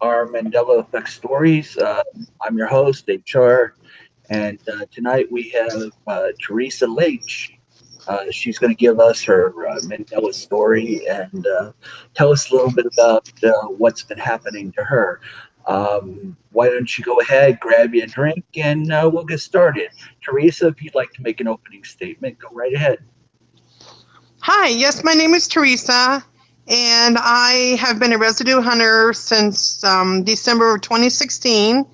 our Mandela Effect stories. I'm your host, HR, and tonight we have Teresa Leitch. She's going to give us her Mandela story and tell us a little bit about what's been happening to her. Why don't you go ahead, grab you a drink, and we'll get started. Teresa, if you'd like to make an opening statement, go right ahead. Hi, yes, my name is Teresa, and I have been a residue hunter since December of 2016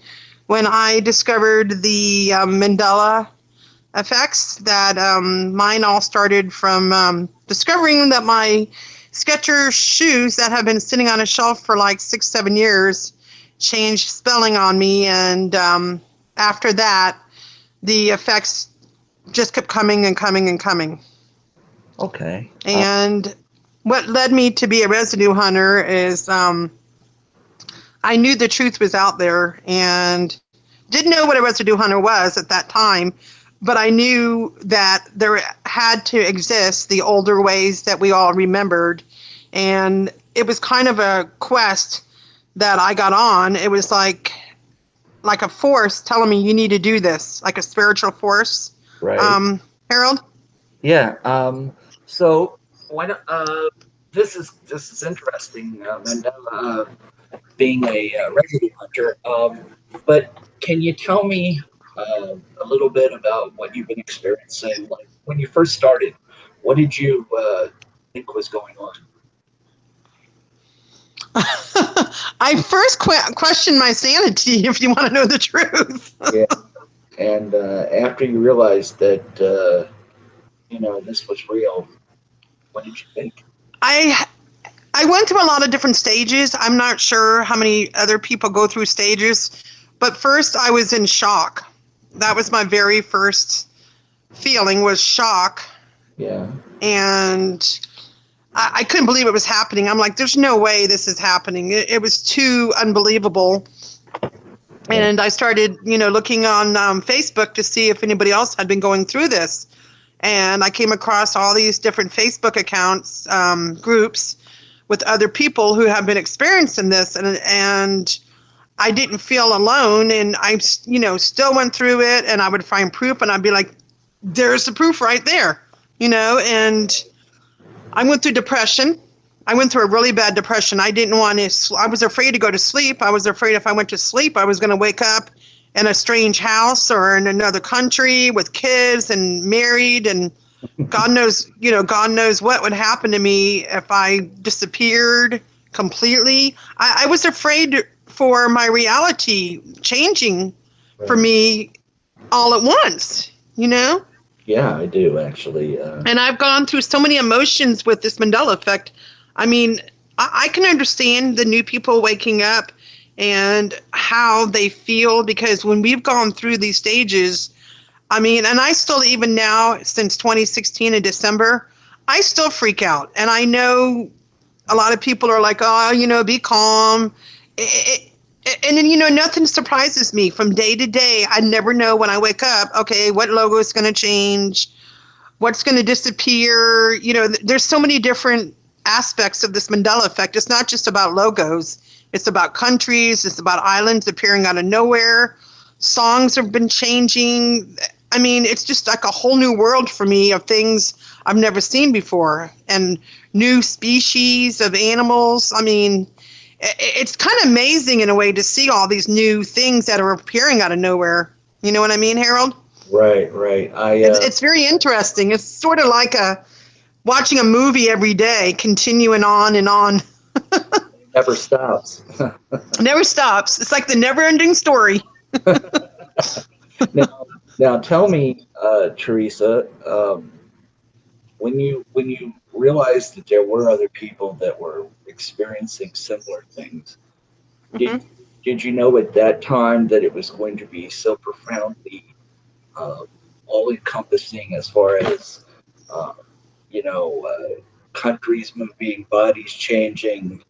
when I discovered the Mandela effects. That mine all started from discovering that my Skechers shoes that have been sitting on a shelf for like 6, 7 years changed spelling on me, and after that, the effects just kept coming and coming and coming. Okay. And what led me to be a residue hunter is I knew the truth was out there and didn't know what a residue hunter was at that time, but I knew that there had to exist the older ways that we all remembered. And it was kind of a quest that I got on. It was like a force telling me you need to do this, like a spiritual force. Right. Harold? Yeah. So why don't, this is interesting, Mandela being a resident hunter. But can you tell me a little bit about what you've been experiencing? Like when you first started, what did you think was going on? I first questioned my sanity, if you want to know the truth. Yeah. And after you realized that this was real, what did you think? I I went through a lot of different stages. I'm not sure how many other people go through stages, but first I was in shock. That was my very first feeling was shock, Yeah. and I couldn't believe it was happening. I'm like, there's no way this is happening. It was too unbelievable. Yeah. And I started, looking on Facebook to see if anybody else had been going through this. And I came across all these different Facebook accounts, groups with other people who have been experiencing this, and I didn't feel alone. And I, still went through it, and I would find proof, and I'd be like, "There's the proof right there," And I went through depression. I went through a really bad depression. I didn't want to. I was afraid to go to sleep. I was afraid if I went to sleep, I was going to wake up in a strange house or in another country with kids and married, and God knows what would happen to me if I disappeared completely. I was afraid for my reality changing for Right. me all at once. Yeah, I do actually. And I've gone through so many emotions with this Mandela effect. I mean, I can understand the new people waking up and how they feel because when we've gone through these stages, I mean, and I still, even now, since 2016 in December, I still freak out. And I know a lot of people are like, oh, be calm. And then, nothing surprises me from day to day. I never know when I wake up, okay, what logo is going to change, what's going to disappear. There's so many different aspects of this Mandela effect. It's not just about logos. It's about countries. It's about islands appearing out of nowhere. Songs have been changing. I mean, it's just like a whole new world for me of things I've never seen before and new species of animals. I mean, it's kind of amazing in a way to see all these new things that are appearing out of nowhere. You know what I mean, Harold? Right, right. It's very interesting. It's sort of like watching a movie every day, continuing on and on. Never stops. It never stops. It's like the never-ending story. now, now tell me, Teresa, when you realized that there were other people that were experiencing similar things, did Hmm. did you know at that time that it was going to be so profoundly uh, all encompassing as far as uh, you know countries moving, bodies changing,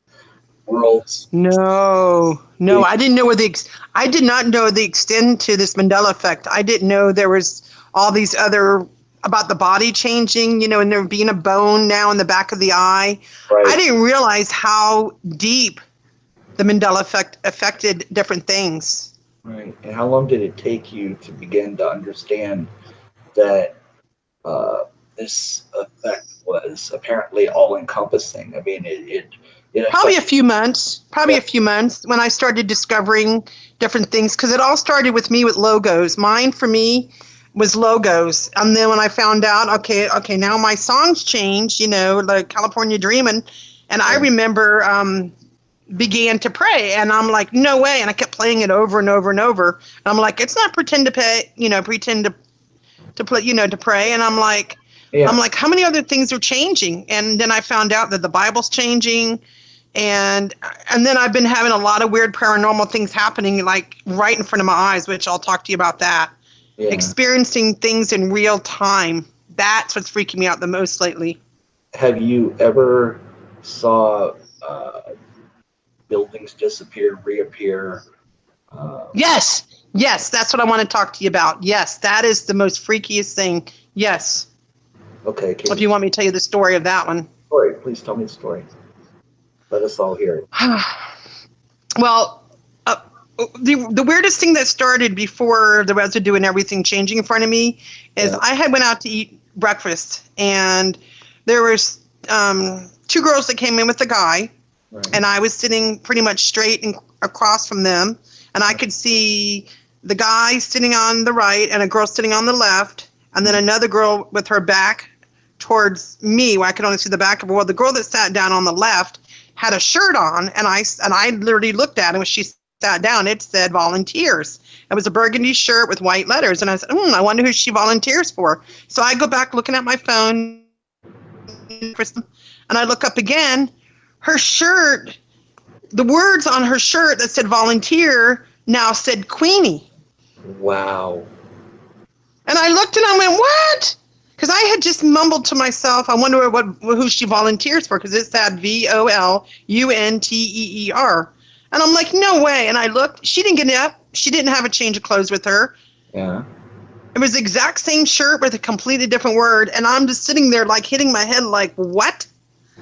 worlds? No, no, Did, I didn't know I did not know the extent to this Mandela effect. I didn't know there was all these other about the body changing, and there being a bone now in the back of the eye. I right, didn't realize how deep the Mandela effect affected different things. Right. And how long did it take you to begin to understand that this effect was apparently all encompassing? I mean, it Probably affected. a few months. Probably a few months when I started discovering different things, because it all started with me with logos. Mine for me was logos, and then when I found out, okay, now my songs changed. Like California Dreamin', and I remember began to pray, and I'm like, no way, and I kept playing it over and over and over. And I'm like, it's not pretend to pay, pretend to play, to pray, and I'm like. I'm Yeah. like, how many other things are changing? And then I found out that the Bible's changing, and then I've been having a lot of weird paranormal things happening, like right in front of my eyes, which I'll talk to you about that. Yeah. Experiencing things in real time. That's what's freaking me out the most lately. Have you ever saw buildings disappear, reappear? Yes, that's what I want to talk to you about. Yes, that is the most freakiest thing. Yes. Okay. If you want me to tell you the story of that one. Story. Please tell me the story. Let us all hear it. Well, the weirdest thing that started before the residue and everything changing in front of me is I had went out to eat breakfast, and there was two girls that came in with a guy, and I was sitting pretty much straight and across from them, and I could see the guy sitting on the right and a girl sitting on the left, and then another girl with her back towards me, where I could only see the back of her. Well, the girl that sat down on the left had a shirt on, and I literally looked at it when she sat down. It said volunteers. It was a burgundy shirt with white letters, and I said, I wonder who she volunteers for. So I go back looking at my phone, and I look up again. Her shirt, the words on her shirt that said volunteer now said Queenie. Wow. And I looked and I went, what? Because I had just mumbled to myself, I wonder who she volunteers for, because it said VOLUNTEER. And I'm like, no way. And I looked. She didn't get up. She didn't have a change of clothes with her. Yeah. It was the exact same shirt with a completely different word. And I'm just sitting there like hitting my head like, what?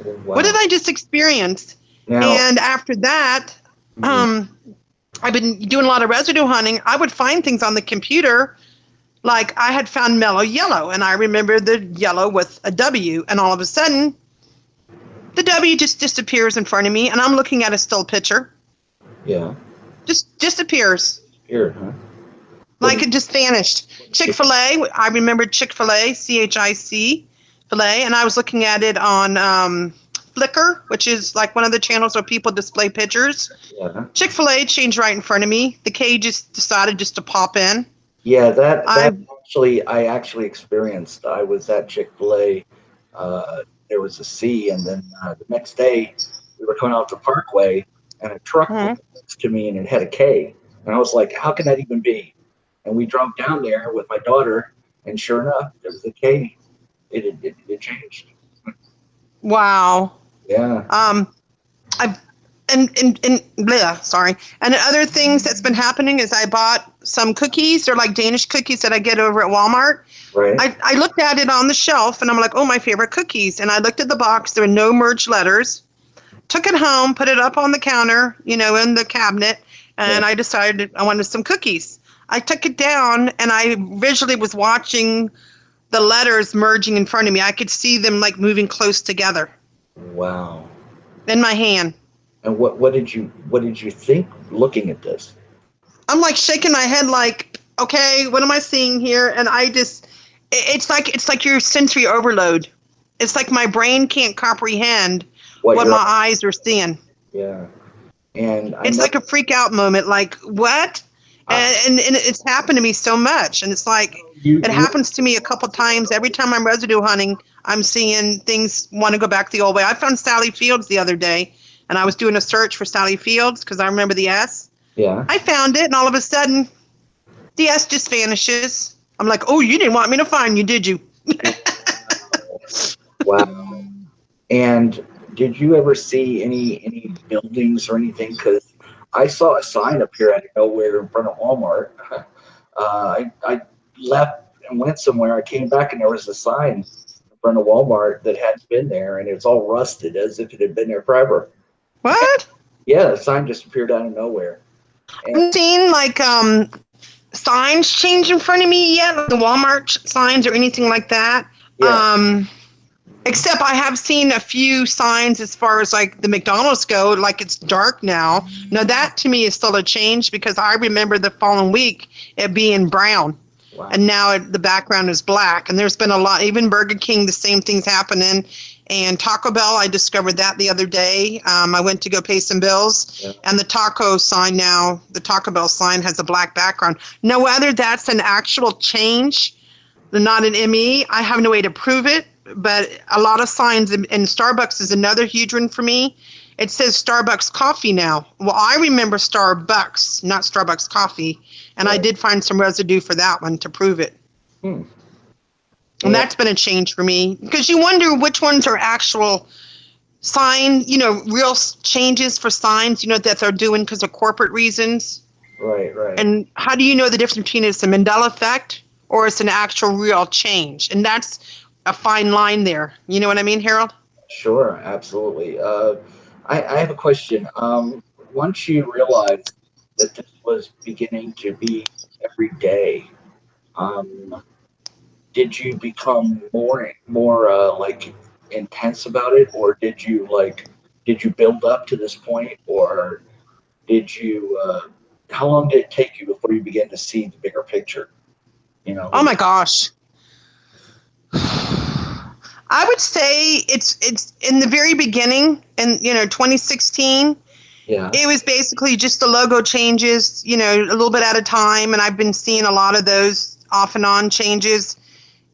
Wow. What did I just experience? Now, And after that, I've been doing a lot of residue hunting. I would find things on the computer. Like I had found mellow yellow, and I remember the yellow with a W, and all of a sudden, the W just disappears in front of me, and I'm looking at a still picture. Yeah. Just disappears. Here, huh? Like it just vanished. Chick-fil-A, I remember Chick-fil-A, CHIC, filet, and I was looking at it on Flickr, which is like one of the channels where people display pictures. Yeah. Chick-fil-A changed right in front of me. The K just decided just to pop in. Yeah, that I actually experienced. I was at Chick-fil-A. There was a C, and then the next day we were coming out the Parkway, and a truck was next to me, and it had a K. And I was like, how can that even be? And we drove down there with my daughter, and sure enough, there was a K. It changed. Wow. Yeah. And other things that's been happening is I bought some cookies. They're like Danish cookies that I get over at Walmart. Right. I looked at it on the shelf, and I'm like, oh, my favorite cookies. And I looked at the box. There were no merged letters. Took it home, put it up on the counter, in the cabinet, and I decided I wanted some cookies. I took it down, and I visually was watching the letters merging in front of me. I could see them like moving close together. Wow. In my hand. And what did you think looking at this? I'm like shaking my head like, okay, what am I seeing here? And it's like your sensory overload. It's like my brain can't comprehend what my eyes are seeing. Yeah. And it's like a freak out moment, like, what? And it's happened to me so much. And it's like, it happens to me a couple times. Every time I'm residue hunting, I'm seeing things want to go back the old way. I found Sally Fields the other day, and I was doing a search for Sally Fields because I remember the S. Yeah. I found it, and all of a sudden, the S just vanishes. I'm like, oh, you didn't want me to find you, did you? Wow. And did you ever see any buildings or anything? Because I saw a sign appear out of nowhere in front of Walmart. I left and went somewhere. I came back, and there was a sign in front of Walmart that hadn't been there, and it's all rusted as if it had been there forever. What? Yeah, the sign just appeared out of nowhere. And I've seen like signs change in front of me yet, like the Walmart signs or anything like that. yeah, Except I have seen a few signs as far as like the McDonald's go, like it's dark now. Now that to me is still a change because I remember the following week it being brown. wow. And now the background is black. And there's been a lot, even Burger King, the same thing's happening. And Taco Bell, I discovered that the other day. I went to go pay some bills, Yeah. and the taco sign now, the Taco Bell sign has a black background. Now, whether that's an actual change, not an ME, I have no way to prove it. But a lot of signs, and Starbucks is another huge one for me. It says Starbucks coffee now. Well, I remember Starbucks, not Starbucks coffee, and I Right. did find some residue for that one to prove it. Hmm. And Yeah, that's been a change for me because you wonder which ones are actual sign, real changes for signs, that they're doing because of corporate reasons. right, right. And how do you know the difference between it's a Mandela effect or it's an actual real change? And that's a fine line there. You know what I mean, Harold? Sure, absolutely. I have a question. Once you realized that this was beginning to be every day, um, did you become more like intense about it, or did you build up to this point, or did you? How long did it take you before you began to see the bigger picture? You know, Oh my gosh. I would say it's in the very beginning in 2016. yeah, It was basically just the logo changes, a little bit at a time, and I've been seeing a lot of those off and on changes.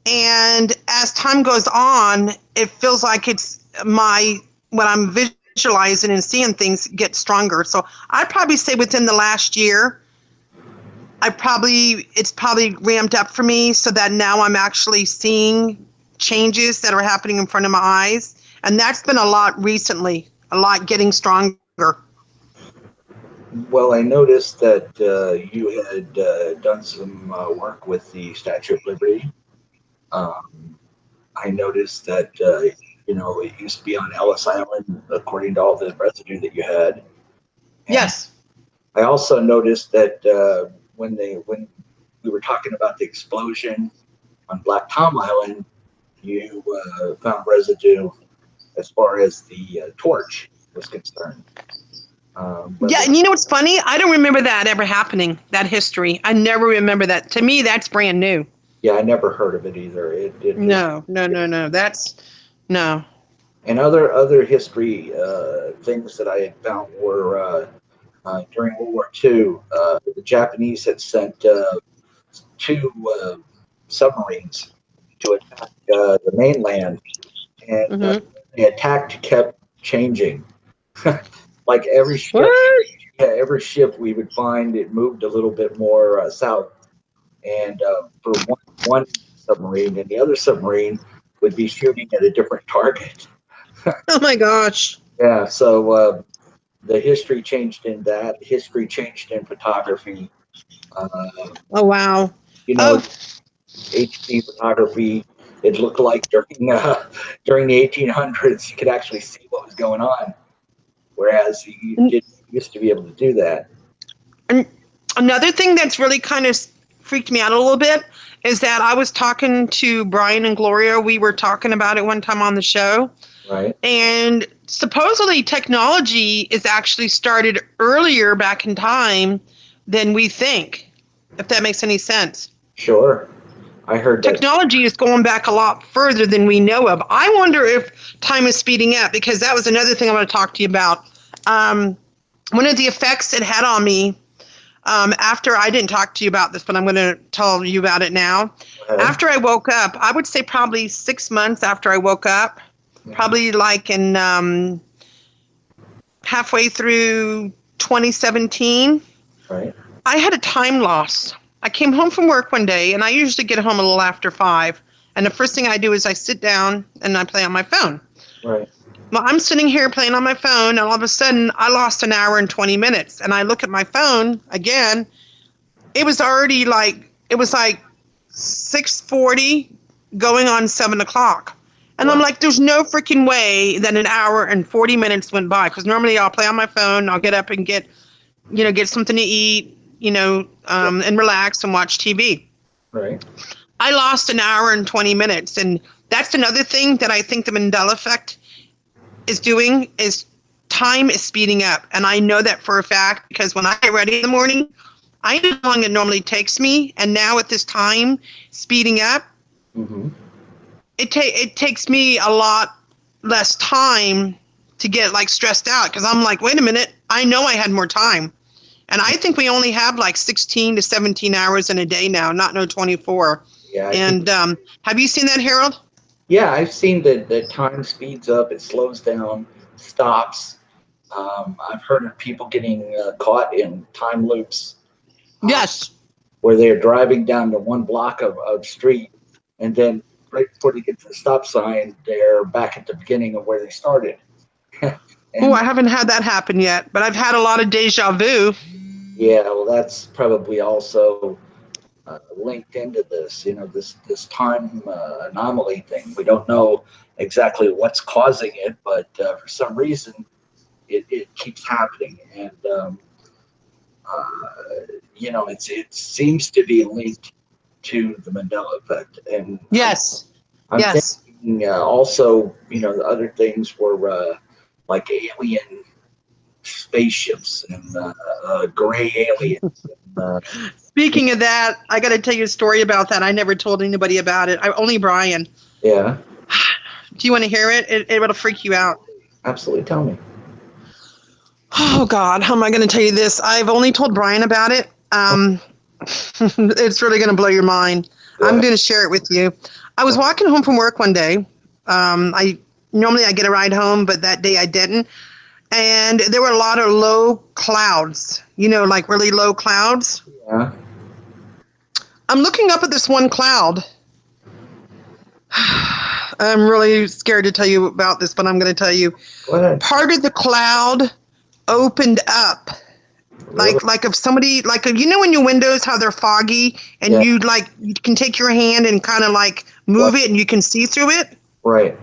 And as time goes on, it feels like it's what I'm visualizing and seeing things get stronger. So I'd probably say within the last year, it's probably ramped up for me so that now I'm actually seeing changes that are happening in front of my eyes. And that's been a lot recently, a lot getting stronger. well, I noticed that you had done some work with the Statue of Liberty. Um, I noticed that it used to be on Ellis Island, according to all the residue that you had. And Yes. I also noticed that when we were talking about the explosion on Black Tom Island, you found residue as far as the torch was concerned. Yeah, Whether and you know what's funny? I don't remember that ever happening, that history. I never remember that. To me, that's brand new. Yeah, I never heard of it either. It just No, no, no, no. No. and other history things that I had found were during World War II, the Japanese had sent two submarines to attack the mainland, and Hmm. the attack kept changing. Like What? every ship we would find, it moved a little bit more south, and for one submarine, and the other submarine would be shooting at a different target. Oh my gosh. Yeah, so the history changed in that. History changed in photography. Uh, Oh wow. you know, Oh, HD photography. It looked like during the 1800s, you could actually see what was going on, whereas you and didn't used to be able to do that. and another thing that's really kind of freaked me out a little bit is that I was talking to Brian and Gloria. We were talking about it one time on the show. Right? And supposedly technology is actually started earlier back in time than we think, if that makes any sense. Sure. I heard that. Technology is going back a lot further than we know of. I wonder if time is speeding up because that was another thing I want to talk to you about. One of the effects it had on me after I didn't talk to you about this, but I'm going to tell you about it now. Uh, After I woke up, I would say probably 6 months after I woke up, probably like in halfway through 2017, right? I had a time loss. I came home from work one day, and I usually get home a little after 5. And the first thing I do is I sit down and I play on my phone. Right. Well, I'm sitting here playing on my phone, and all of a sudden, I lost an hour and 20 minutes. And I look at my phone again. It was like 6:40, going on 7 o'clock. And I'm like, there's no freaking way that an hour and 40 minutes went by. Because normally I'll play on my phone, I'll get up and get something to eat, and relax and watch TV. Right. I lost an hour and 20 minutes. And that's another thing that I think the Mandela effect is doing is time is speeding up. And I know that for a fact because when I get ready in the morning, I know how long it normally takes me. And now with this time speeding up, Mm-hmm. it takes me a lot less time to get like stressed out because I'm like, wait a minute, I know I had more time. And I think we only have like 16 to 17 hours in a day now, not no 24. Yeah. And have you seen that, Harold? Yeah, I've seen that the time speeds up, it slows down, stops. I've heard of people getting caught in time loops Yes. where they're driving down to one block of street, and then right before they get to the stop sign, they're back at the beginning of where they started. Oh, I And haven't had that happen yet, but I've had a lot of deja vu. yeah, well, that's probably also linked into this, this time anomaly thing. We don't know exactly what's causing it, but for some reason, it keeps happening, and it seems to be linked to the Mandela effect. And Yes. I'm Yes. thinking also, the other things were like alien spaceships and gray aliens. And, Speaking of that, I got to tell you a story about that. I never told anybody about it. Only Brian. yeah, Do you want to hear it? It'll freak you out. absolutely. Tell me. Oh God, how am I going to tell you this? I've only told Brian about it. It's really going to blow your mind. Yeah. I'm going to share it with you. I was walking home from work one day. I normally I get a ride home, but that day I didn't. And there were a lot of low clouds. Like really low clouds. Yeah. I'm looking up at this one cloud. I'm really scared to tell you about this, but I'm going to tell you. Go ahead. Part of the cloud opened up. Really? Like if somebody, like, when your windows, how they're foggy and Yeah. you can take your hand and kind of like move it and you can see through it. Right.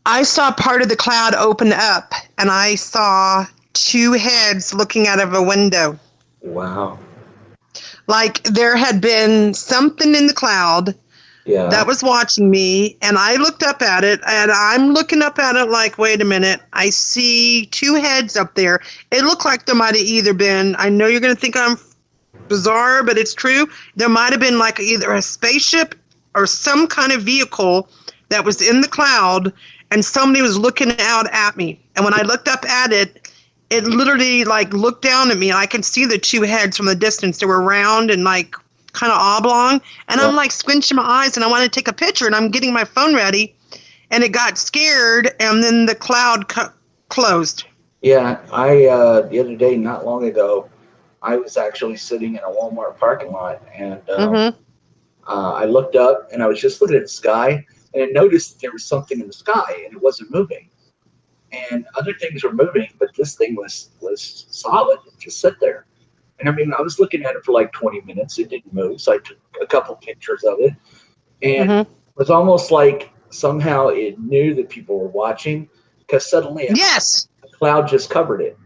I saw part of the cloud open up and I saw two heads looking out of a window. Wow. Like there had been something in the cloud Yeah. that was watching me, and I looked up at it, and I'm looking up at it like, wait a minute, I see two heads up there. It looked like there might have either been, I know you're going to think I'm bizarre, but it's true, there might have been like either a spaceship or some kind of vehicle that was in the cloud, and somebody was looking out at me. And when I looked up at it, it literally like looked down at me, and I can see the two heads from the distance. They were round and like kind of oblong, and I'm like squinching my eyes and I want to take a picture, and I'm getting my phone ready, and it got scared, and then the cloud closed. Yeah, I the other day, not long ago, I was actually sitting in a Walmart parking lot, and I looked up, and I was just looking at the sky, and I noticed that there was something in the sky, and it wasn't moving. And other things were moving, but this thing was solid, it just sat there. And I mean, I was looking at it for like 20 minutes. It didn't move, so I took a couple pictures of it, and it was almost like somehow it knew that people were watching, because suddenly Yes. a cloud just covered it.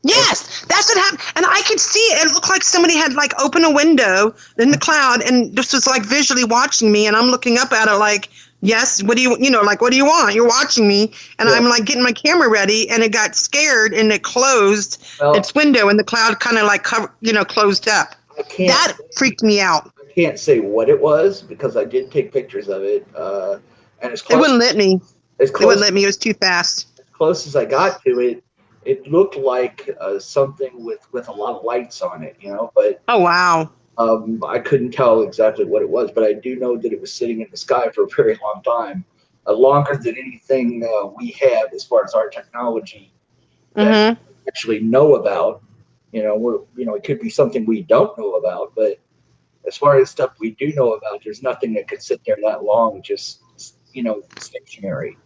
Yes, that's what happened. And I could see it. It looked like somebody had like opened a window in the cloud and just was like visually watching me. And I'm looking up at it like, yes, what do you what do you want? You're watching me. And I'm like getting my camera ready, and it got scared and it closed its window, and the cloud kind of like closed up. That freaked me out. I can't say what it was because I did take pictures of it. And as close, It wouldn't let me. As It close, wouldn't let me. It was too fast. as close as I got to it, it looked like something with a lot of lights on it, but Oh, wow. I couldn't tell exactly what it was, but I do know that it was sitting in the sky for a very long time, longer than anything we have as far as our technology that we actually know about. It could be something we don't know about, but as far as stuff we do know about, there's nothing that could sit there that long, just stationary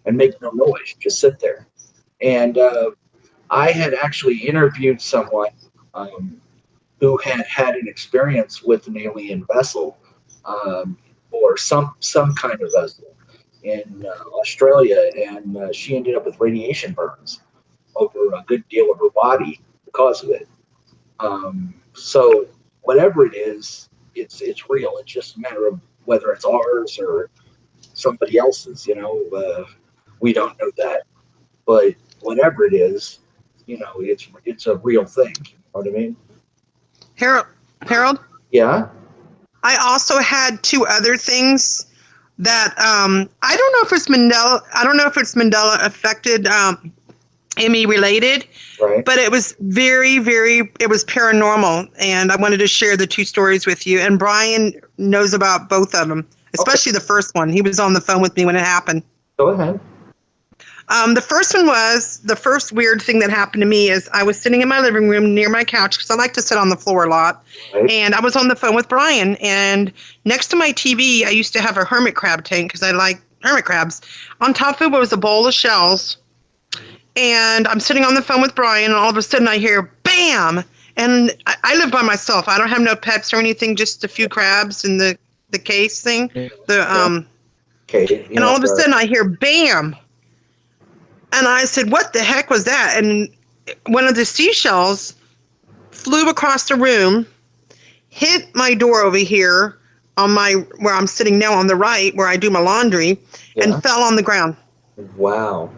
and make no noise, just sit there. And I had actually interviewed someone who had had an experience with an alien vessel or some kind of vessel in Australia, and she ended up with radiation burns over a good deal of her body because of it. So whatever it is, it's real. It's just a matter of whether it's ours or somebody else's. We don't know that, but whatever it is, it's a real thing. You know what I mean? Harold, Yeah. I also had two other things that I don't know if it's Mandela. I don't know if it's Mandela affected ME related, Right. but it was very, very. It was paranormal, and I wanted to share the two stories with you. And Brian knows about both of them, especially the first one. He was on the phone with me when it happened. Go ahead. The first one was the first weird thing that happened to me is I was sitting in my living room near my couch because I like to sit on the floor a lot. Right. And I was on the phone with Brian. And next to my TV, I used to have a hermit crab tank because I like hermit crabs. On top of it was a bowl of shells. And I'm sitting on the phone with Brian, and all of a sudden I hear bam. And I live by myself. I don't have no pets or anything, just a few crabs in the case thing. Okay. And all of a sudden I hear bam. And I said, what the heck was that? And one of the seashells flew across the room, hit my door over here on where I'm sitting now on the right, where I do my laundry, and fell on the ground. Wow.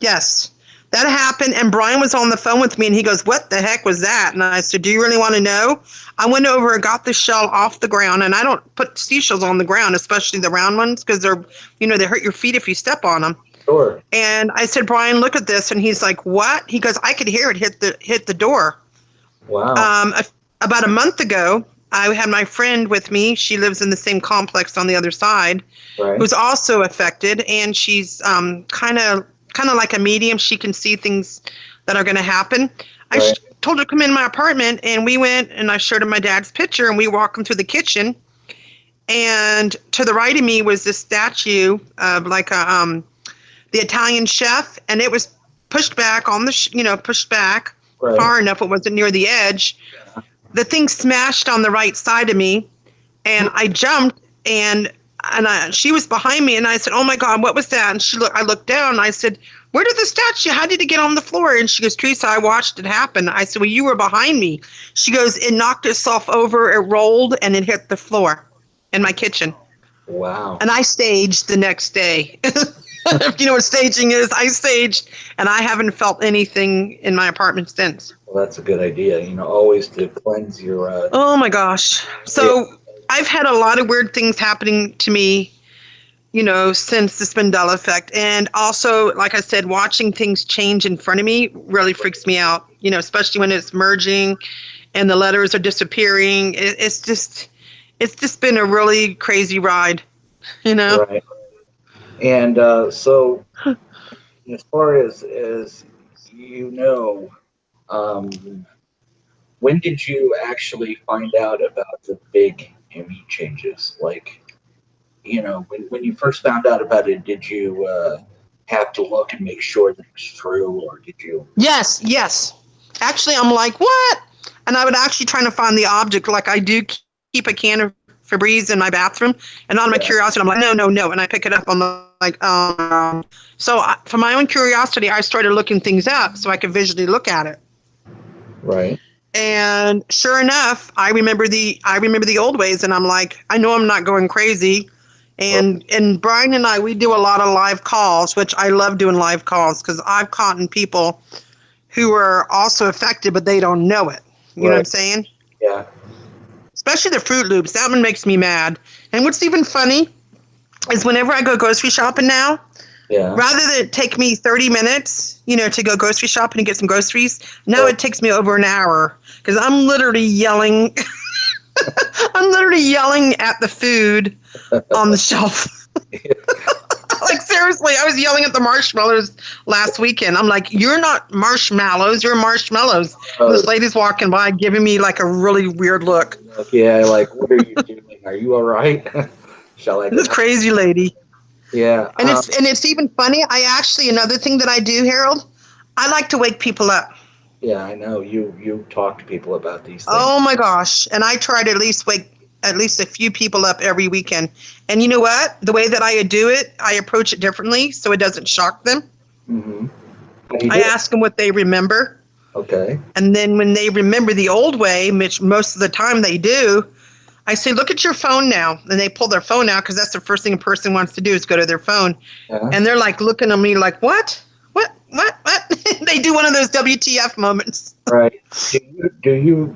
Yes, that happened. And Brian was on the phone with me, and he goes, what the heck was that? And I said, do you really want to know? I went over and got the shell off the ground, and I don't put seashells on the ground, especially the round ones, because they hurt your feet if you step on them. Sure. And I said, Brian, look at this. And he's like, what? He goes, I could hear it hit the door. Wow. About a month ago, I had my friend with me. She lives in the same complex on the other side, Right. who's also affected. And she's kind of like a medium. She can see things that are going to happen. Right. I told her to come in my apartment, and we went, and I showed her my dad's picture, and we walked him through the kitchen. And to the right of me was this statue of like the Italian chef, and it was pushed back on the, pushed back Right. far enough it wasn't near the edge. Yeah. The thing smashed on the right side of me, and I jumped, and she was behind me, and I said, oh my God, what was that? And I looked down, and I said, where did the statue, how did it get on the floor? And she goes, Teresa, I watched it happen. I said, well, you were behind me. She goes, it knocked itself over, it rolled, and it hit the floor in my kitchen. Wow. And I staged the next day. If you know what staging is, I staged, and I haven't felt anything in my apartment since. Well, that's a good idea. Always to cleanse your. Oh my gosh. So I've had a lot of weird things happening to me, since this Mandela effect. And also, like I said, watching things change in front of me really freaks me out, especially when it's merging and the letters are disappearing. It's just been a really crazy ride, Right. And so, as far as when did you actually find out about the big ME changes? Like, when you first found out about it, did you have to look and make sure that it was true, or did you? Yes. Actually, I'm like, what? And I would actually try to find the object. Like I do keep a can of Febreze in my bathroom, and out of my curiosity, I'm like, no, and I pick it up. I'm like, so for my own curiosity, I started looking things up so I could visually look at it. Right. And sure enough, I remember the old ways, and I'm like, I know I'm not going crazy. And Brian and I, we do a lot of live calls, which I love doing live calls because I've caught people who are also affected, but they don't know it. You know what I'm saying? Yeah. Especially the Fruit Loops. That one makes me mad. And what's even funny is whenever I go grocery shopping now, rather than it take me 30 minutes, to go grocery shopping and get some groceries, now it takes me over an hour because I'm literally yelling. I'm literally yelling at the food on the shelf. Like, seriously, I was yelling at the marshmallows last weekend. I'm like, you're not marshmallows, you're marshmallows. And this lady's walking by giving me like a really weird look. Yeah, like, what are you doing? Are you all right? Shall I? This crazy lady. Yeah. And it's even funny. Another thing that I do, Harold, I like to wake people up. Yeah, I know. You talk to people about these things. Oh my gosh. And I try to at least wake at least a few people up every weekend. And you know what? The way that I do it, I approach it differently so it doesn't shock them. Mm-hmm. How do you I do it? ask them what they remember. Okay. And then when they remember the old way, which most of the time they do, I say, look at your phone now. And they pull their phone out because that's the first thing a person wants to do is go to their phone. Yeah. And they're like looking at me like, what? What? They do one of those WTF moments. Right. Do you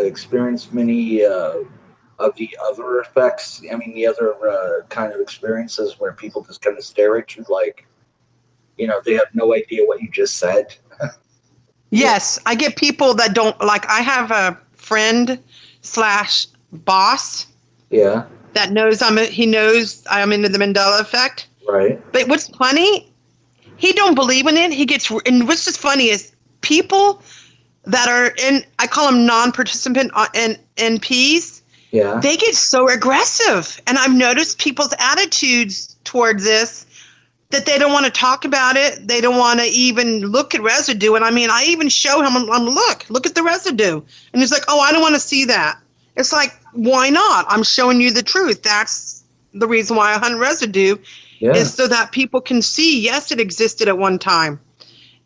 experience many of the other effects? I mean, the other kind of experiences where people just kind of stare at you like, they have no idea what you just said. Yes, I get people that don't like. I have a friend / boss Yeah. that knows he knows I'm into the Mandela effect. Right. But what's funny, he don't believe in it. And what's just funny is people that are I call them non-participant NPs. Yeah. They get so aggressive, and I've noticed people's attitudes towards this. That they don't want to talk about it. They don't want to even look at residue. And I mean, I even show him, look at the residue. And he's like, oh, I don't want to see that. It's like, why not? I'm showing you the truth. That's the reason why I hunt residue is so that people can see, yes, it existed at one time.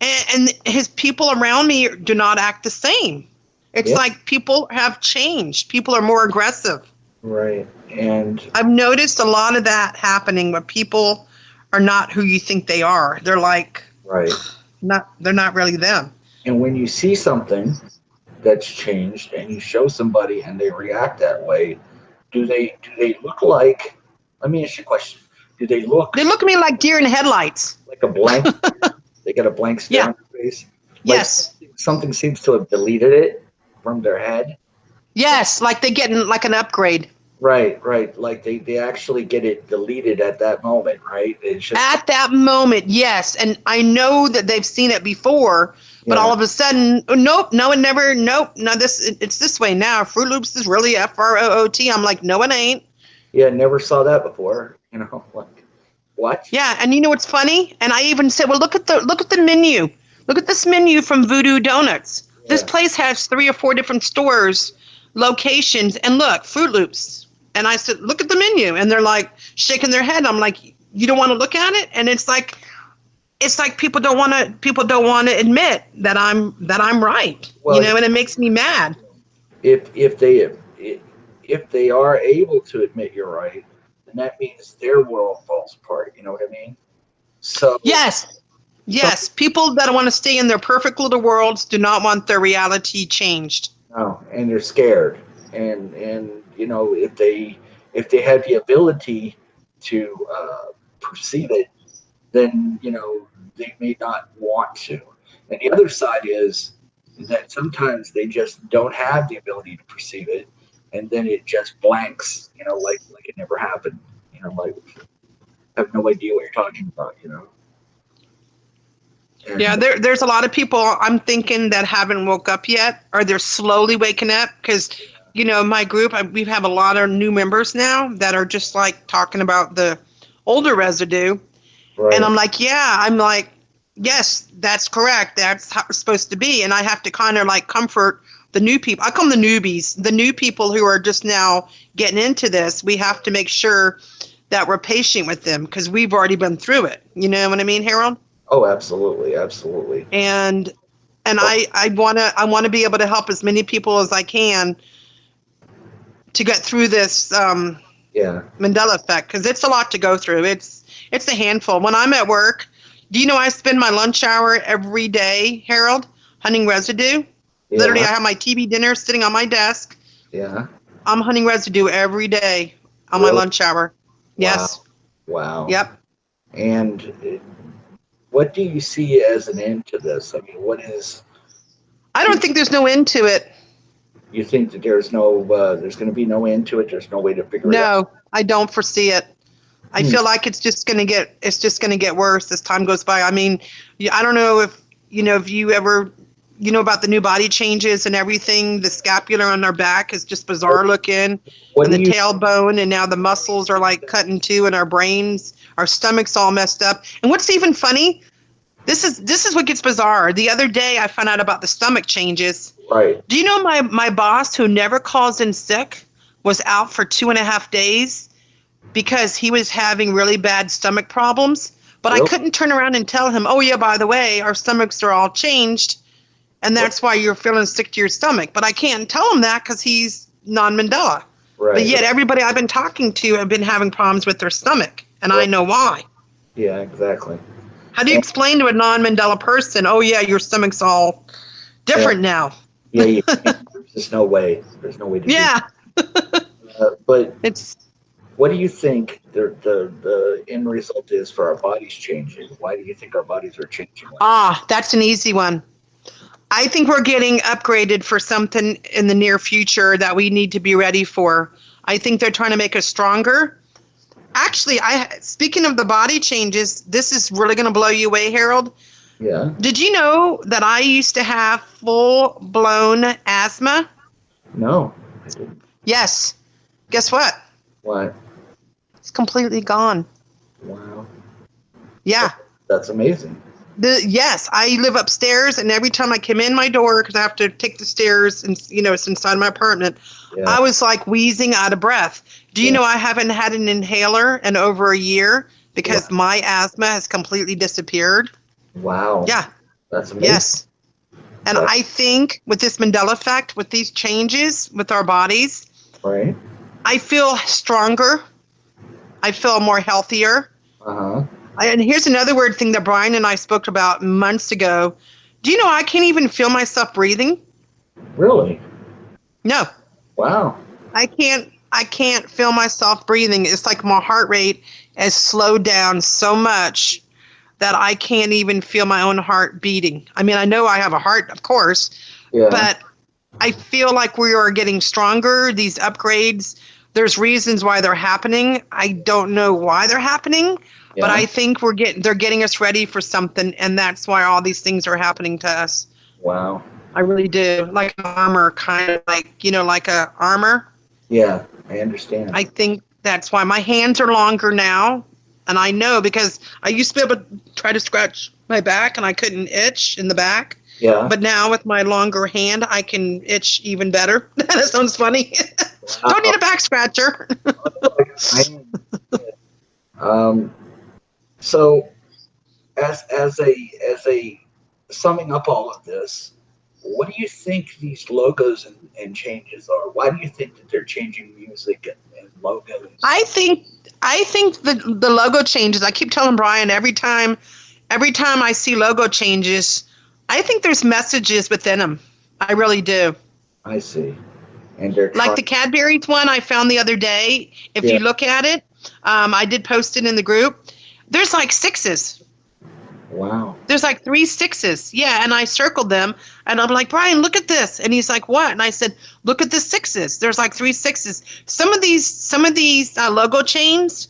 And his people around me do not act the same. It's like people have changed. People are more aggressive. Right. And I've noticed a lot of that happening where people are not who you think they are. They're like, right. They're not really them. And when you see something that's changed and you show somebody and they react that way, do they look like, let me ask you a question. Do they look at me like deer in headlights? Like a blank? They got a blank stare on their face? Like yes. Something seems to have deleted it from their head? Yes, like they get like an upgrade. Right. Like they actually get it deleted at that moment, right? It's just at that moment, yes. And I know that they've seen it before, but all of a sudden, nope, no, it never, nope, no, it's this way now. Fruit Loops is really FROOT. I'm like, no, it ain't. Yeah, never saw that before. Like, what? Yeah, and you know what's funny? And I even said, well, look at the menu. Look at this menu from Voodoo Donuts. Yeah. This place has 3 or 4 different stores, locations, and look, Fruit Loops. And I said, look at the menu. And they're like shaking their head. I'm like, you don't want to look at it? And it's like people don't want to admit that I'm right. Well, and it makes me mad. If they are able to admit you're right, then that means their world falls apart. You know what I mean? So yes. People that want to stay in their perfect little worlds do not want their reality changed. No, and they're scared. And if they had the ability to perceive it, then they may not want to. And the other side is that sometimes they just don't have the ability to perceive it, and then it just blanks. Like it never happened. Like have no idea what you're talking about. And yeah, there's a lot of people I'm thinking that haven't woke up yet, or they're slowly waking up because. My group, we have a lot of new members now that are just like talking about the older residue. Right. And I'm like, yes, that's correct. That's how it's supposed to be. And I have to kind of like comfort the new people. I call them the newbies, the new people who are just now getting into this. We have to make sure that we're patient with them because we've already been through it. You know what I mean, Harold? Oh, absolutely. Absolutely. And I want to be able to help as many people as I can to get through this Mandela effect, because it's a lot to go through. It's a handful. When I'm at work, do you know I spend my lunch hour every day, Harold, hunting residue? Yeah. Literally, I have my TV dinner sitting on my desk. Yeah. I'm hunting residue every day on my lunch hour. Yes. Wow. Yep. And what do you see as an end to this? I mean, what is... I don't think there's no end to it. You think that there's going to be no end to it? There's no way to figure it out? No, I don't foresee it. I feel like it's just going to get worse as time goes by. I mean, I don't know if you ever, about the new body changes and everything. The scapula on our back is just bizarre looking, and the tailbone, and now the muscles are like cut in two, and our brains, our stomach's all messed up. And what's even funny, this is what gets bizarre. The other day I found out about the stomach changes. Right. Do you know my boss who never calls in sick was out for 2.5 days because he was having really bad stomach problems. But I Really? couldn't turn around and tell him, oh, yeah, by the way, our stomachs are all changed, and that's why you're feeling sick to your stomach. But I can't tell him that because he's non-Mandela. Right. But yet everybody I've been talking to have been having problems with their stomach, and I Right. know why. Yeah, exactly. How do you explain to a non-Mandela person, oh, yeah, your stomach's all different now? Yeah, you can't. There's just no way. There's no way to Yeah, do it. But it's what do you think the end result is for our bodies changing? Why do you think our bodies are changing? that's an easy one. I think we're getting upgraded for something in the near future that we need to be ready for. I think they're trying to make us stronger. Actually, speaking of the body changes, this is really going to blow you away, Harold. Yeah. Did you know that I used to have full-blown asthma? No, I didn't. Yes. Guess what? What? It's completely gone. Wow. Yeah. That's amazing. Yes, I live upstairs, and every time I come in my door, because I have to take the stairs, and it's inside my apartment, Yeah. I was like wheezing out of breath. Do you Yeah. know I haven't had an inhaler in over a year because Wow. my asthma has completely disappeared? Wow. Yeah. That's amazing. Yes. And I think with this Mandela effect, with these changes with our bodies, Right. I feel stronger. I feel more healthier. Uh-huh. And here's another weird thing that Brian and I spoke about months ago. Do you know I can't even feel myself breathing? Really? No, Wow. I can't feel myself breathing. It's like my heart rate has slowed down so much that I can't even feel my own heart beating. I mean, I know I have a heart, of course, Yeah. but I feel like we are getting stronger. These upgrades, there's reasons why they're happening. I don't know why they're happening, but Yeah. I think they're getting us ready for something, and that's why all these things are happening to us. Wow. I really do. Like an armor, kind of like a armor. Yeah, I understand. I think that's why my hands are longer now. And I know because I used to be able to try to scratch my back and I couldn't itch in the back. Yeah. But now with my longer hand, I can itch even better. That sounds funny. Don't need a back scratcher. So as a summing up all of this, what do you think these logos and changes are? Why do you think that they're changing music and logos? I think the logo changes. I keep telling Brian every time I see logo changes, I think there's messages within them. I really do. I see. And they're Like the Cadbury's one I found the other day. If you look at it, I did post it in the group. There's like 6s. Wow. There's like 3 6s. Yeah, and I circled them, and I'm like, Brian, look at this. And he's like, what? And I said, look at the 6s. There's like 3 6s. Some of these logo chains,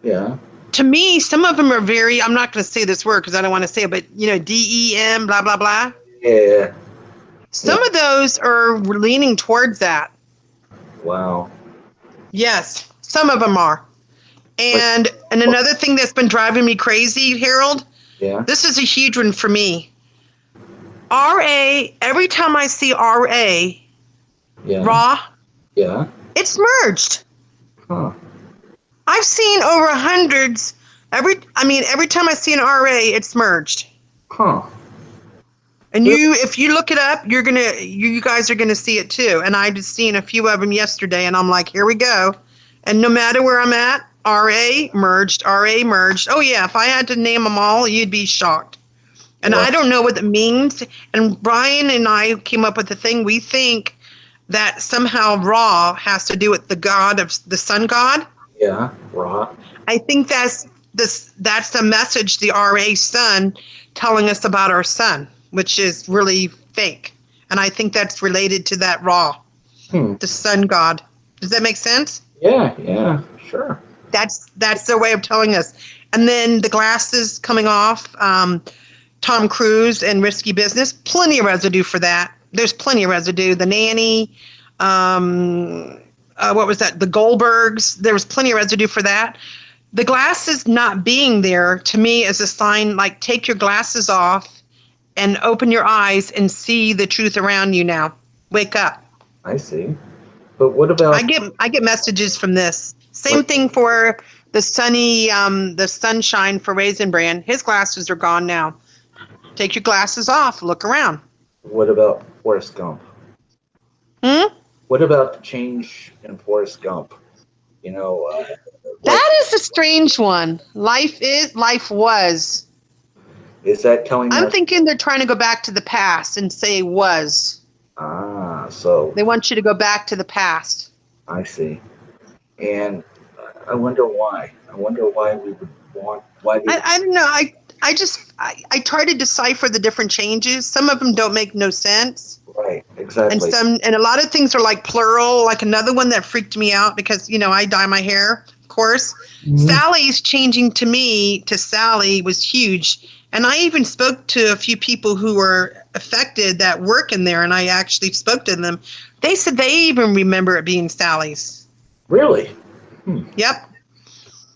Yeah. to me, some of them are very, I'm not going to say this word because I don't want to say it, but, DEM, blah, blah, blah. Yeah. Some of those are leaning towards that. Wow. Yes, some of them are. And another thing that's been driving me crazy, Harold, Yeah. this is a huge one for me. RA, every time I see RA, Yeah. Raw, Yeah. it's merged. Huh. I've seen over hundreds. Every time I see an RA, it's merged. Huh. And if you look it up, you guys are gonna see it too. And I just seen a few of them yesterday, and I'm like, here we go. And no matter where I'm at, RA merged. Oh yeah, if I had to name them all, you'd be shocked. And I don't know what it means. And Brian and I came up with the thing. We think that somehow Ra has to do with the god of the sun god. Yeah. Ra. I think that's the message, the RA sun telling us about our sun, which is really fake. And I think that's related to that Ra, the sun god. Does that make sense? Yeah. Yeah. Sure. That's their way of telling us. And then the glasses coming off, Tom Cruise and Risky Business, plenty of residue for that. There's plenty of residue. The Nanny, what was that? The Goldbergs, there was plenty of residue for that. The glasses not being there, to me, is a sign, like, take your glasses off and open your eyes and see the truth around you now. Wake up. I see. But what about I get messages from this. Same thing for the the sunshine for Raisin Bran. His glasses are gone now. Take your glasses off. Look around. what about Forrest Gump? Hmm? What about the change in Forrest Gump? You know, like That is a strange one. Life was. is that telling I'm us? thinking they're trying to go back to the past and say was. So They want you to go back to the past. I see. And I wonder why. I wonder why we would want why they I don't know. I try to decipher the different changes. Some of them don't make no sense. right exactly. And a lot of things are like plural. Like another one that freaked me out because I dye my hair, of course. Mhm. Sally's changing to me to Sally was huge, and I even spoke to a few people who were affected that work in there, and I actually spoke to them. They said they even remember it being Sally's. Really? Yep.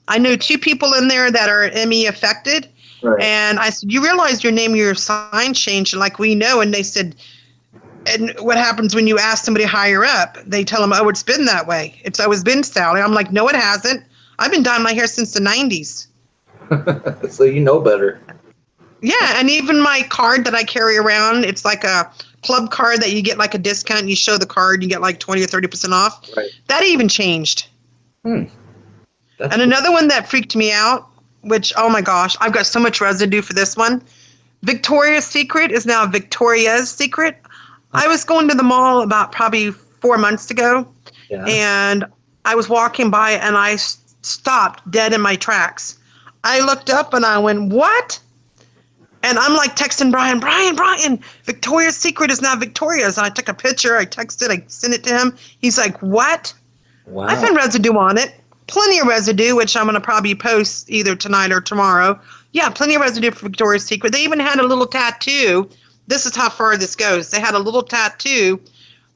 I know 2 people in there that are ME affected, Right. and I said, "You realize your name, your sign changed?" Like we know, and they said. And what happens when you ask somebody higher up? They tell them, "Oh, it's been that way. It's always been Sally." I'm like, "No, it hasn't. I've been dyeing my hair since the 90s." So you know better. Yeah, and even my card that I carry around, it's like a club card that you get like a discount. You show the card, you get like 20 or 30% off. Right. That even changed. That's And another one that freaked me out, which, oh my gosh, I've got so much residue for this one. Victoria's Secret is now Victoria's Secret. I was going to the mall about probably 4 months ago, yeah. and I was walking by and I stopped dead in my tracks. I looked up and I went, "What?" And I'm like texting Brian, Victoria's Secret is now Victoria's. And I took a picture, I texted, I sent it to him. He's like, "What?" Wow. I found residue on it. Plenty of residue, which I'm going to probably post either tonight or tomorrow. Yeah, plenty of residue for Victoria's Secret. They even had a little tattoo. This is how far this goes. They had a little tattoo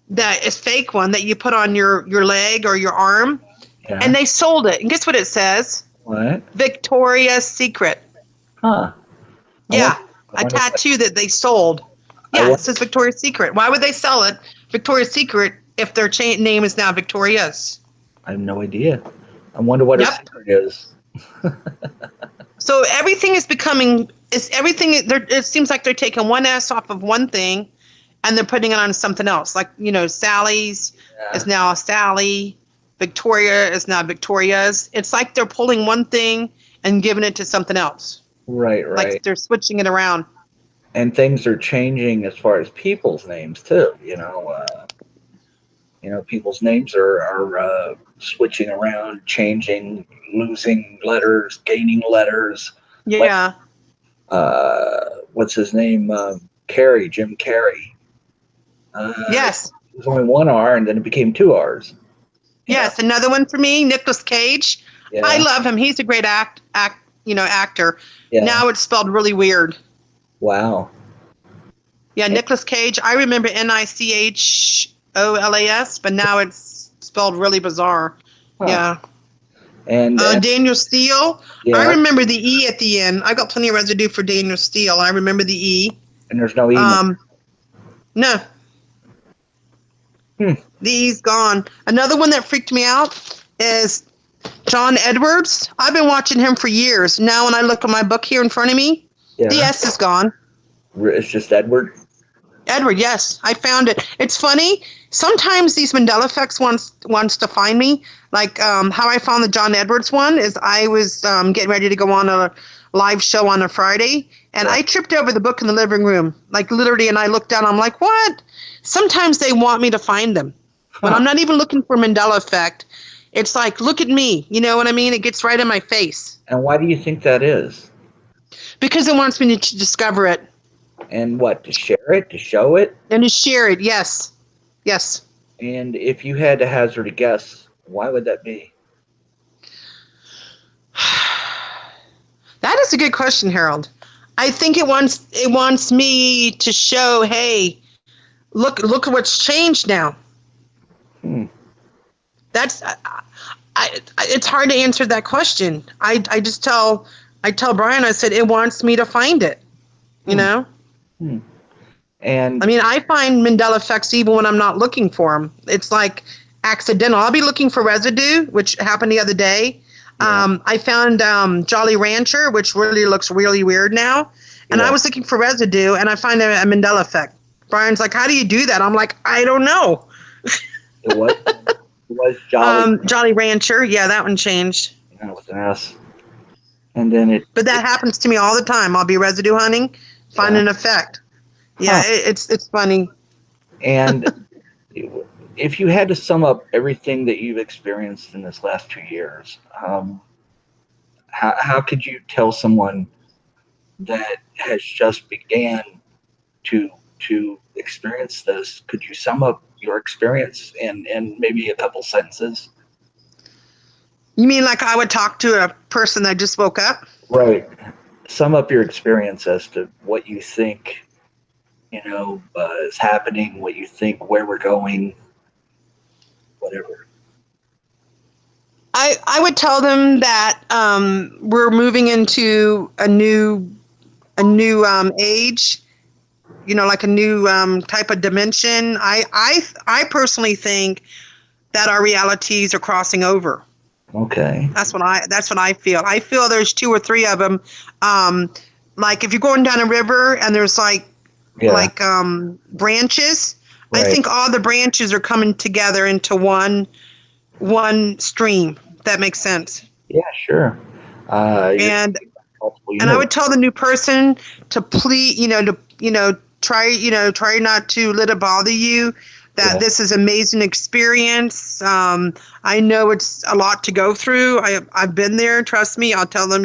that is fake one that you put on your leg or your arm, Yeah. and they sold it. And guess what it says? What? Victoria's Secret. Huh. Yeah, I a wonder tattoo that they sold. Yeah, it says Victoria's Secret. Why would they sell it, Victoria's Secret, if their name is now Victoria's? I have no idea. I wonder what her secret is. So everything is becoming. It seems like they're taking one S off of one thing, and they're putting it on something else. Like Sally's is now Sally. Victoria is now Victoria's. It's like they're pulling one thing and giving it to something else. Right. Like they're switching it around. And things are changing as far as people's names too. People's names are switching around, changing, losing letters, gaining letters. Yeah. What's his name? Jim Carrey. Yes. It was only 1 R, and then it became 2 R's. Yes, another one for me, Nicolas Cage. Yeah. I love him. He's a great actor. Yeah. Now it's spelled really weird. Wow. Yeah, Nicolas Cage. I remember Nicholas, but now it's spelled really bizarre. Huh. Yeah. And Daniel Steele. Yeah. I remember the E at the end. I got plenty of residue for Daniel Steele. I remember the E. And there's no E. No. The E's gone. Another one that freaked me out is John Edwards. I've been watching him for years. Now when I look at my book here in front of me, the S is gone. It's just Edward? Edward, yes. I found it. It's funny. Sometimes these Mandela effects wants to find me. Like how I found the John Edwards one is I was getting ready to go on a live show on a Friday, and I tripped over the book in the living room. Like literally, and I looked down. I'm like, what? Sometimes they want me to find them. But I'm not even looking for Mandela effect. It's like, look at me. You know what I mean? It gets right in my face. And why do you think that is? Because it wants me to discover it. And what, to share it, to show it? And to share it, yes. Yes. And if you had to hazard a guess, why would that be? That is a good question, Harold. I think it wants me to show, hey, look at what's changed now. That's it's hard to answer that question. I tell Brian, I said it wants me to find it. You know? And I mean, I find Mandela effects even when I'm not looking for them. It's like accidental. I'll be looking for residue, which happened the other day. I found Jolly Rancher, which really looks really weird now. And I was looking for residue, and I find a Mandela effect. Brian's like, how do you do that? I'm like, I don't know. It was Jolly. Jolly Rancher. Yeah, that one changed. That was an S. And then But that happens to me all the time. I'll be residue hunting, find an effect. Yeah, it's funny. And if you had to sum up everything that you've experienced in this last 2 years, how could you tell someone that has just began to experience this? Could you sum up your experience in maybe a couple sentences? You mean like I would talk to a person that just woke up? Right. Sum up your experience as to what you think, is happening, what you think, where we're going, whatever. I would tell them that we're moving into a new age, like a new type of dimension. I personally think that our realities are crossing over. Okay. That's what I feel. I feel there's 2 or 3 of them. Like if you're going down a river and there's branches, right. I think all the branches are coming together into one stream. That makes sense. Yeah, sure. And I would tell the new person to please, try not to let it bother you. That this is an amazing experience. I know it's a lot to go through. I've been there. Trust me. I'll tell them,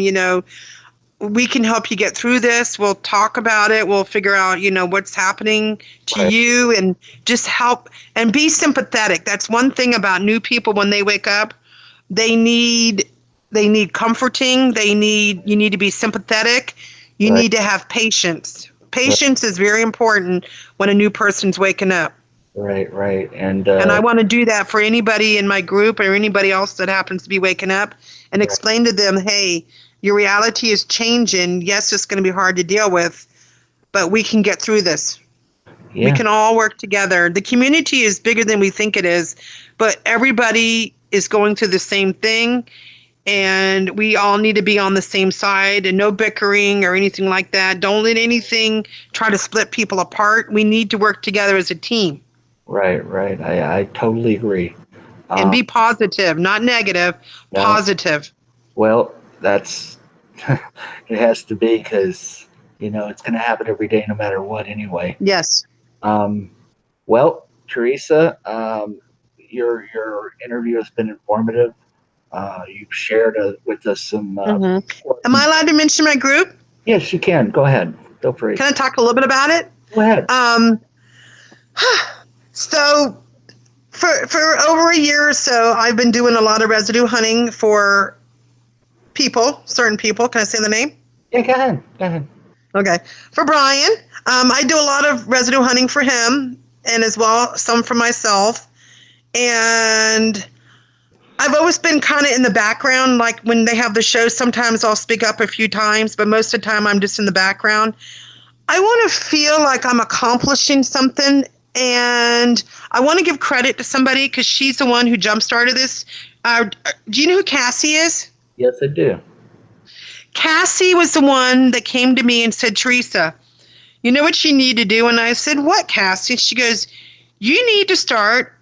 we can help you get through this. We'll talk about it. We'll figure out, what's happening to you, and just help and be sympathetic. That's one thing about new people when they wake up. They need comforting. You need to be sympathetic. You need to have patience. Patience is very important when a new person's waking up. Right. And I want to do that for anybody in my group or anybody else that happens to be waking up, and explain to them, hey, your reality is changing. Yes, it's going to be hard to deal with, but we can get through this. Yeah. We can all work together. The community is bigger than we think it is, but everybody is going through the same thing, and we all need to be on the same side, and no bickering or anything like that. Don't let anything try to split people apart. We need to work together as a team. Right. I totally agree. And be positive, not negative, positive. Well, that's, it has to be, because, it's going to happen every day no matter what anyway. Yes. Well, Teresa, your interview has been informative. You've shared with us some... Am I allowed to mention my group? Yes, you can. Go ahead. Feel free. Can I talk a little bit about it? Go ahead. So for over a year or so, I've been doing a lot of residue hunting for certain people. Can I say the name? Yeah, go ahead. Okay. For Brian, I do a lot of residue hunting for him, and as well some for myself. And I've always been kind of in the background. Like when they have the show, sometimes I'll speak up a few times, but most of the time I'm just in the background. I want to feel like I'm accomplishing something. And I want to give credit to somebody, because she's the one who jump-started this. Do you know who Cassie is? Yes, I do. Cassie was the one that came to me and said, Teresa, you know what you need to do? And I said, what, Cassie? She goes, you need to start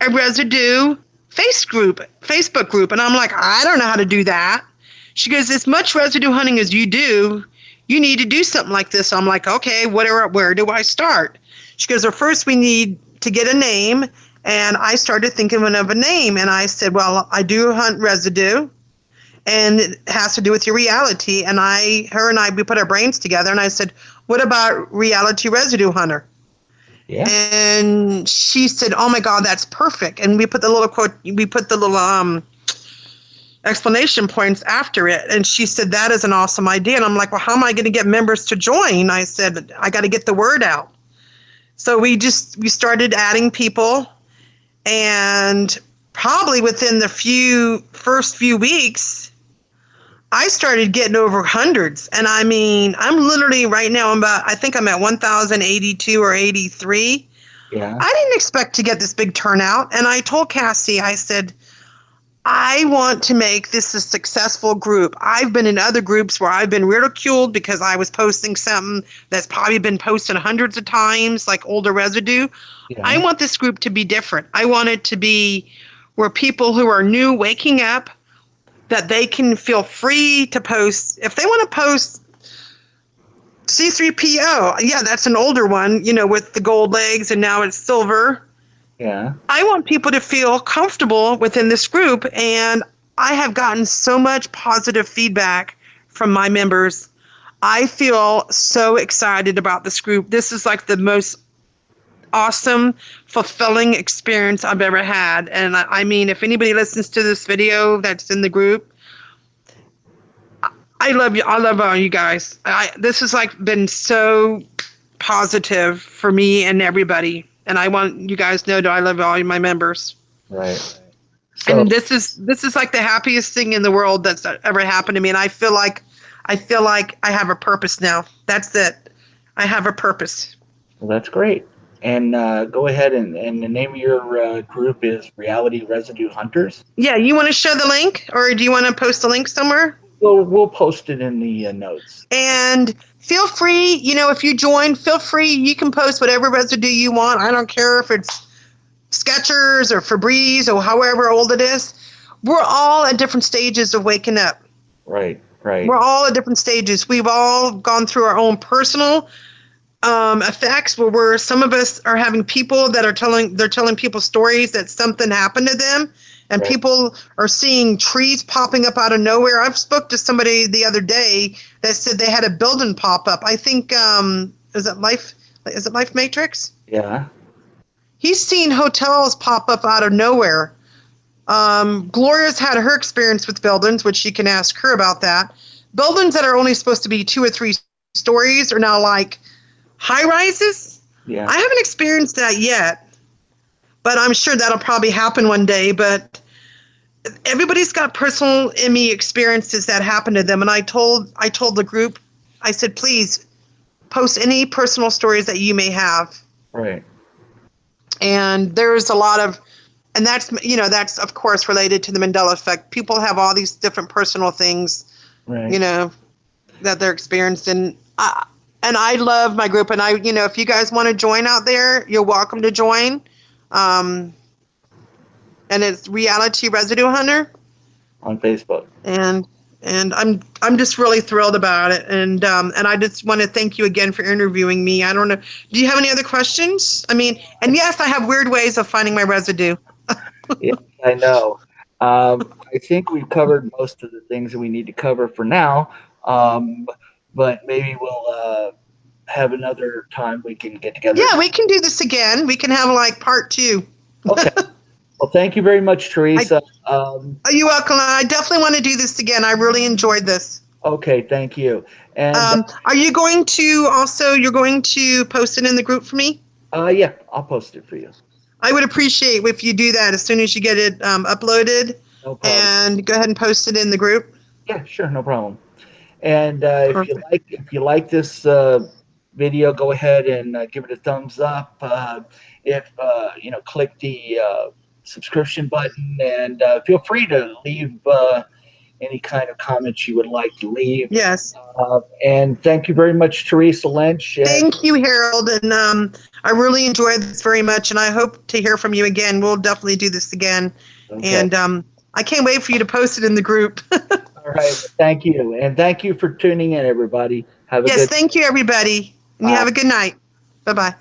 a residue Facebook group. And I'm like, I don't know how to do that. She goes, as much residue hunting as you do, you need to do something like this. I'm like, okay, where do I start? She goes, well, first we need to get a name. And I started thinking of a name. And I said, well, I do hunt residue, and it has to do with your reality. And we put our brains together. And I said, what about Reality Residue Hunter? Yeah. And she said, oh my God, that's perfect. And we put the little explanation points after it. And she said, that is an awesome idea. And I'm like, well, how am I going to get members to join? I said, I got to get the word out. So we started adding people, and probably within the first few weeks, I started getting over hundreds. And I mean, I'm literally right now, I think I'm at 1,082 or 83. Yeah. I didn't expect to get this big turnout. And I told Cassie, I said, I want to make this a successful group. I've been in other groups where I've been ridiculed because I was posting something that's probably been posted hundreds of times, like Older Residue. Yeah. I want this group to be different. I want it to be where people who are new waking up, that they can feel free to post. If they want to post C3PO, yeah, that's an older one, with the gold legs, and now it's silver. Yeah. I want people to feel comfortable within this group, and I have gotten so much positive feedback from my members. I feel so excited about this group. This is like the most awesome, fulfilling experience I've ever had. And I mean, if anybody listens to this video that's in the group, I love you. I love all you guys. This has been so positive for me and everybody. And I want you guys to know that I love all my members. Right. So, And this is like the happiest thing in the world that's ever happened to me. And I feel like I have a purpose now. That's it. I have a purpose. well, that's great. And go ahead, and the name of your group is Reality Residue Hunters. Yeah, you want to show the link, or do you want to post a link somewhere? We'll post it in the notes. And feel free, if you join, feel free. You can post whatever residue you want. I don't care if it's Skechers or Febreze or however old it is. We're all at different stages of waking up. Right. We're all at different stages. We've all gone through our own personal effects, where some of us are having people that are telling people stories that something happened to them, and Right. people are seeing trees popping up out of nowhere. I've spoke to somebody the other day that said they had a building pop up. I think is it Life Matrix? Yeah. He's seen hotels pop up out of nowhere. Gloria's had her experience with buildings, which you can ask her about that. Buildings that are only supposed to be 2 or 3 stories are now like high rises. Yeah. I haven't experienced that yet, but I'm sure that'll probably happen one day. But everybody's got personal ME experiences that happen to them. And I told the group, I said, please post any personal stories that you may have. Right. And there's a lot of, and that's of course related to the Mandela effect. People have all these different personal things, Right. that they're experienced. And I love my group. And if you guys want to join out there, you're welcome to join. And it's Reality Residue Hunter On Facebook. and I'm just really thrilled about it. And I just want to thank you again for interviewing me. I don't know. Do you have any other questions? I mean, and yes, I have weird ways of finding my residue. Yeah, I know. I think we've covered most of the things that we need to cover for now. But maybe we'll have another time we can get together. Yeah, we can do this again. We can have part 2. Okay. Well, thank you very much, Teresa. You're welcome. I definitely want to do this again. I really enjoyed this. Okay, thank you. And Are you going to you're going to post it in the group for me? yeah, I'll post it for you. I would appreciate if you do that as soon as you get it uploaded, No problem. and go ahead and post it in the group. Yeah, sure, no problem. And if you like this video, go ahead and give it a thumbs up. Click the subscription button, and feel free to leave any kind of comments you would like to leave. Yes. And thank you very much, Teresa Lynch. Thank you, Harold. And I really enjoyed this very much, and I hope to hear from you again. We'll definitely do this again. Okay. And I can't wait for you to post it in the group. All right. Thank you. And thank you for tuning in, everybody. Have a Yes, thank you, everybody. And you have a good night. Bye-bye.